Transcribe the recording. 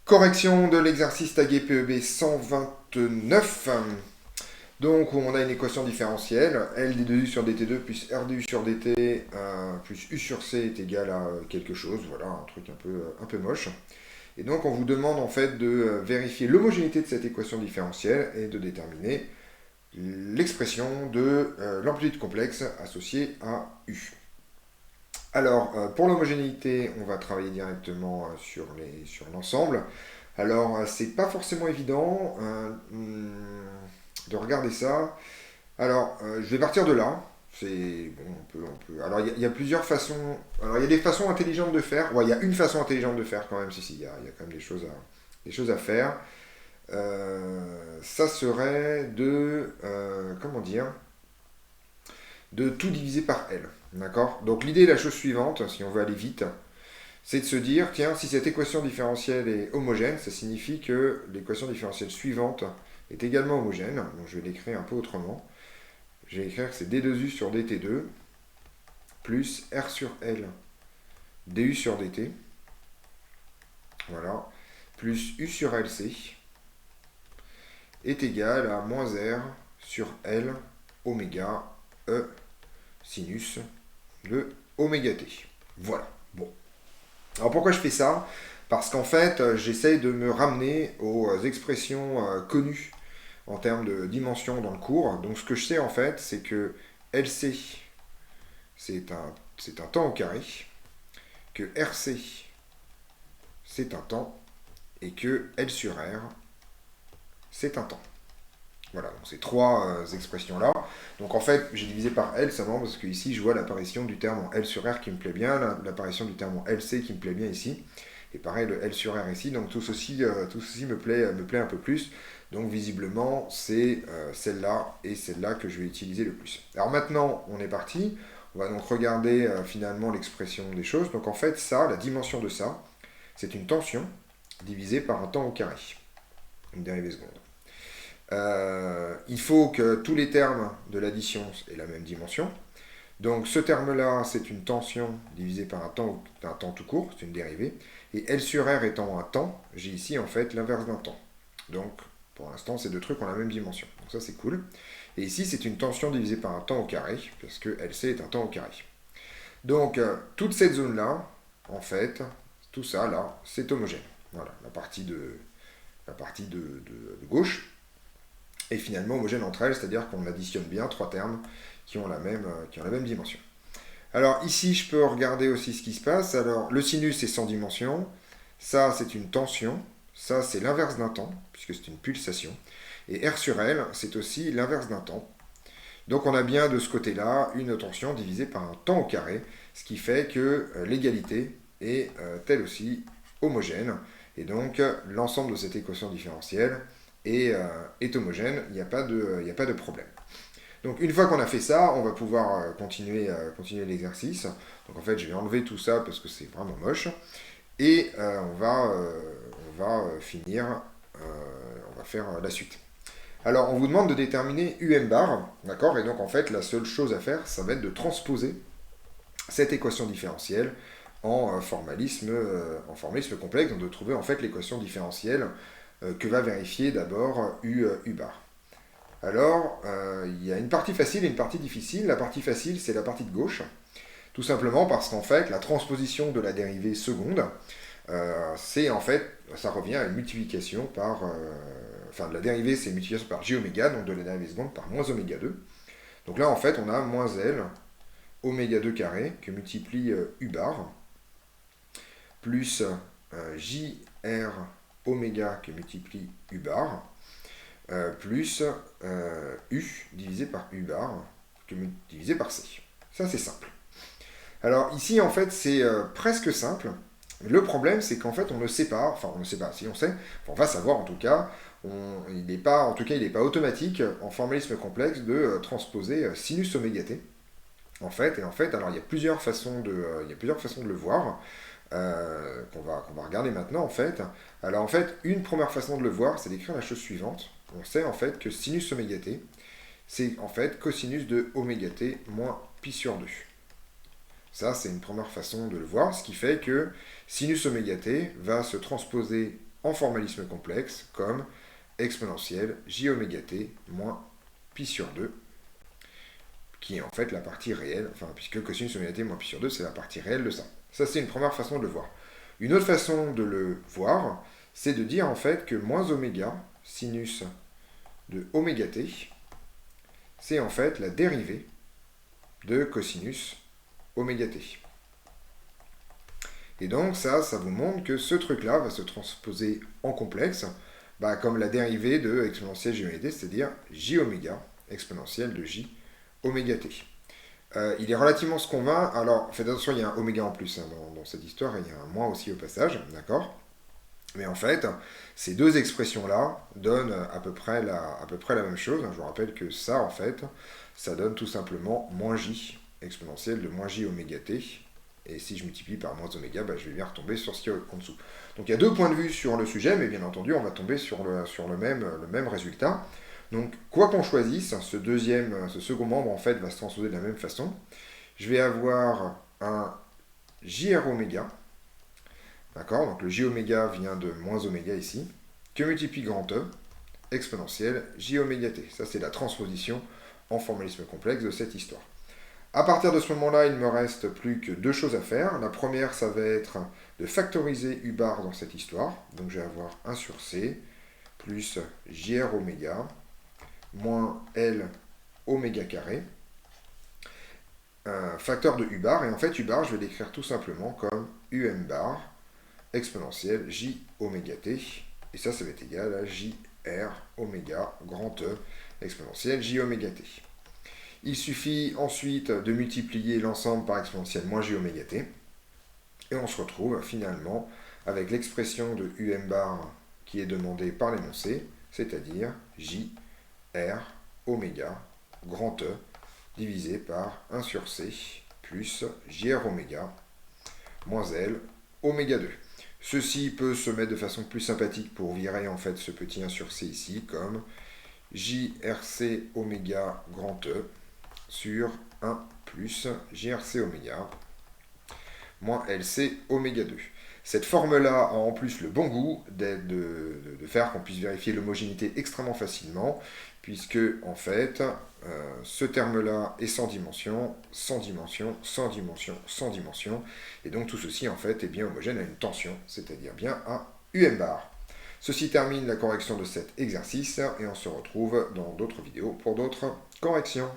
Correction de l'exercice tagué PEB 129. Donc, où on a une équation différentielle, L d 2u sur dt2 plus R du sur dt plus U sur C est égal à quelque chose. Voilà, un truc un peu moche. Et donc, on vous demande en fait de vérifier l'homogénéité de cette équation différentielle et de déterminer l'expression de l'amplitude complexe associée à U. Alors, pour l'homogénéité, on va travailler directement sur l'ensemble. Alors, c'est pas forcément évident de regarder ça. Alors, je vais partir de là. C'est bon, on peut. Alors, il y a plusieurs façons. Alors, il y a des façons intelligentes de faire. Ouais, il y a une façon intelligente de faire quand même. Si, il y a quand même des choses à faire. Ça serait de, comment dire, de tout diviser par L. D'accord? Donc l'idée est la chose suivante, si on veut aller vite, c'est de se dire, tiens, si cette équation différentielle est homogène, ça signifie que l'équation différentielle suivante est également homogène. Donc je vais l'écrire un peu autrement. Je vais écrire que c'est d2u sur dt2 plus R sur L du sur dt. Voilà. Plus U sur LC est égal à moins R sur L oméga E sinus de oméga t. Voilà. Bon. Alors pourquoi je fais ça? Parce qu'en fait, j'essaye de me ramener aux expressions connues en termes de dimension dans le cours. Donc ce que je sais en fait, c'est que LC, c'est un temps au carré, que RC, c'est un temps, et que L sur R, c'est un temps. Voilà, donc ces trois expressions-là. Donc en fait, j'ai divisé par L simplement parce que ici, je vois l'apparition du terme en L sur R qui me plaît bien, l'apparition du terme en LC qui me plaît bien ici. Et pareil, le L sur R ici. Donc tout ceci me plaît un peu plus. Donc visiblement, c'est celle-là et celle-là que je vais utiliser le plus. Alors maintenant, on est parti. On va donc regarder finalement l'expression des choses. Donc en fait, ça, la dimension de ça, c'est une tension divisée par un temps au carré. Une dérivée seconde. Il faut que tous les termes de l'addition aient la même dimension. Donc ce terme-là, c'est une tension divisée par un temps tout court, c'est une dérivée. Et L sur R étant un temps, j'ai ici en fait l'inverse d'un temps. Donc pour l'instant, ces deux trucs ont la même dimension. Donc ça c'est cool. Et ici, c'est une tension divisée par un temps au carré, parce que LC est un temps au carré. Donc toute cette zone-là, en fait, tout ça là, c'est homogène. Voilà, la partie de gauche est finalement homogène entre elles, c'est-à-dire qu'on additionne bien trois termes qui ont la même dimension. Alors ici, je peux regarder aussi ce qui se passe. Alors le sinus est sans dimension, ça c'est une tension, ça c'est l'inverse d'un temps, puisque c'est une pulsation, et R sur L, c'est aussi l'inverse d'un temps. Donc on a bien de ce côté-là une tension divisée par un temps au carré, ce qui fait que l'égalité est elle aussi homogène, et donc l'ensemble de cette équation différentielle est homogène, il n'y a pas de problème. Donc une fois qu'on a fait ça, on va pouvoir continuer l'exercice. Donc en fait, je vais enlever tout ça parce que c'est vraiment moche. Et on va finir, on va faire la suite. Alors on vous demande de déterminer UM bar, d'accord? Et donc en fait, la seule chose à faire, ça va être de transposer cette équation différentielle en formalisme complexe, donc de trouver en fait l'équation différentielle que va vérifier d'abord U bar. Alors, il y a une partie facile et une partie difficile. La partie facile, c'est la partie de gauche. Tout simplement parce qu'en fait, la transposition de la dérivée seconde, c'est en fait, ça revient à une multiplication par... de la dérivée, c'est une multiplication par j oméga, donc de la dérivée seconde par moins oméga 2. Donc là, en fait, on a moins L oméga 2 carré que multiplie U bar, plus JR oméga que multiplie U bar, plus U divisé par U bar divisé par C. Ça, c'est simple. Alors ici, en fait, c'est presque simple. Le problème, c'est qu'en fait, on ne sait pas, enfin, on ne sait pas, si on sait, on va savoir en tout cas, il n'est pas automatique en formalisme complexe de transposer sinus oméga t. En fait, alors il y a plusieurs façons de le voir. Qu'on va regarder maintenant en fait. Alors en fait, une première façon de le voir, c'est d'écrire la chose suivante. On sait en fait que sinus oméga t, c'est en fait cosinus de oméga t moins pi sur 2. Ça, c'est une première façon de le voir, ce qui fait que sinus oméga t va se transposer en formalisme complexe comme exponentielle j oméga t moins pi sur 2, qui est en fait la partie réelle, enfin puisque cosinus oméga t moins pi sur 2, c'est la partie réelle de ça. Ça, c'est une première façon de le voir. Une autre façon de le voir, c'est de dire en fait que moins oméga, sinus de oméga t, c'est en fait la dérivée de cosinus oméga t. Et donc ça vous montre que ce truc-là va se transposer en complexe, comme la dérivée de exponentielle j oméga t, c'est-à-dire j oméga exponentielle de j oméga t. Il est relativement ce qu'on va. Alors, faites attention, il y a un oméga en plus dans cette histoire, et il y a un moins aussi au passage, d'accord? Mais en fait, ces deux expressions-là donnent à peu près la même chose. Je vous rappelle que ça, en fait, ça donne tout simplement moins j exponentielle de moins j oméga t. Et si je multiplie par moins oméga, je vais bien retomber sur ce qu'il y a en dessous. Donc il y a deux points de vue sur le sujet, mais bien entendu, on va tomber sur le même résultat. Donc, quoi qu'on choisisse, ce second membre, en fait, va se transposer de la même façon. Je vais avoir un JR oméga, d'accord? Donc, le J oméga vient de moins oméga ici, que multiplie grand E, exponentielle J oméga t. Ça, c'est la transposition en formalisme complexe de cette histoire. À partir de ce moment-là, il ne me reste plus que deux choses à faire. La première, ça va être de factoriser U bar dans cette histoire. Donc, je vais avoir 1 sur C plus JR oméga moins L oméga carré, facteur de U bar, et en fait U bar je vais l'écrire tout simplement comme UM bar exponentielle J oméga t, et ça va être égal à JR oméga grand E exponentielle J oméga t. Il suffit ensuite de multiplier l'ensemble par exponentielle moins J oméga t, et on se retrouve finalement avec l'expression de UM bar qui est demandée par l'énoncé, c'est-à-dire J R oméga grand E divisé par 1 sur C plus JR oméga moins L oméga 2. Ceci peut se mettre de façon plus sympathique pour virer en fait ce petit 1 sur C ici comme JRC oméga grand E sur 1 plus JRC oméga moins LC oméga 2. Cette forme-là a en plus le bon goût de faire qu'on puisse vérifier l'homogénéité extrêmement facilement, puisque en fait, ce terme-là est sans dimension, sans dimension, sans dimension, sans dimension, et donc tout ceci en fait est bien homogène à une tension, c'est-à-dire bien à UM bar. Ceci termine la correction de cet exercice, et on se retrouve dans d'autres vidéos pour d'autres corrections.